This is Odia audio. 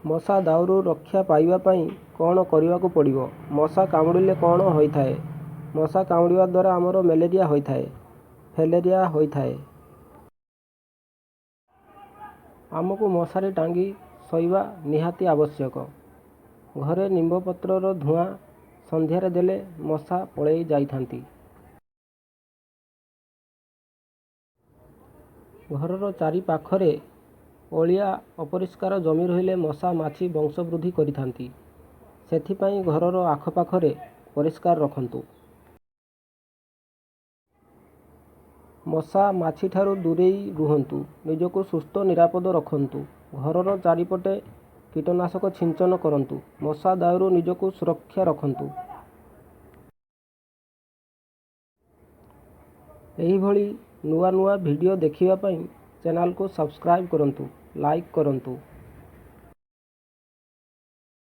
ମଶା ଦାଉରୁ ରକ୍ଷା ପାଇବା ପାଇଁ କ'ଣ କରିବାକୁ ପଡ଼ିବ? ମଶା କାମୁଡ଼ିଲେ କ'ଣ ହୋଇଥାଏ? ମଶା କାମୁଡ଼ିବା ଦ୍ୱାରା ଆମର ମ୍ୟାଲେରିଆ ହୋଇଥାଏ, ଫିଲେରିଆ ହୋଇଥାଏ। ଆମକୁ ମଶାରୀ ଟାଙ୍ଗି ଶୋଇବା ନିହାତି ଆବଶ୍ୟକ। ଘରେ ନିମ୍ବପତ୍ରର ଧୂଆଁ ସନ୍ଧ୍ୟାରେ ଦେଲେ ମଶା ପଳେଇ ଯାଇଥାନ୍ତି। ଘରର ଚାରିପାଖରେ ଅଳିଆ ଅପରିଷ୍କାର ଜମି ରହିଲେ ମଶା ମାଛି ବଂଶବୃଦ୍ଧି କରିଥାନ୍ତି। ସେଥିପାଇଁ ଘରର ଆଖପାଖରେ ପରିଷ୍କାର ରଖନ୍ତୁ। ମଶା ମାଛିଠାରୁ ଦୂରେଇ ରୁହନ୍ତୁ। ନିଜକୁ ସୁସ୍ଥ ନିରାପଦ ରଖନ୍ତୁ। ଘରର ଚାରିପଟେ କୀଟନାଶକ ଛିଞ୍ଚନ କରନ୍ତୁ। ମଶା ଦାଉରୁ ନିଜକୁ ସୁରକ୍ଷା ରଖନ୍ତୁ। ଏହିଭଳି ନୂଆ ନୂଆ ଭିଡ଼ିଓ ଦେଖିବା ପାଇଁ ଚ୍ୟାନେଲକୁ ସବସ୍କ୍ରାଇବ୍ କରନ୍ତୁ, ଲାଇକ୍ କରନ୍ତୁ।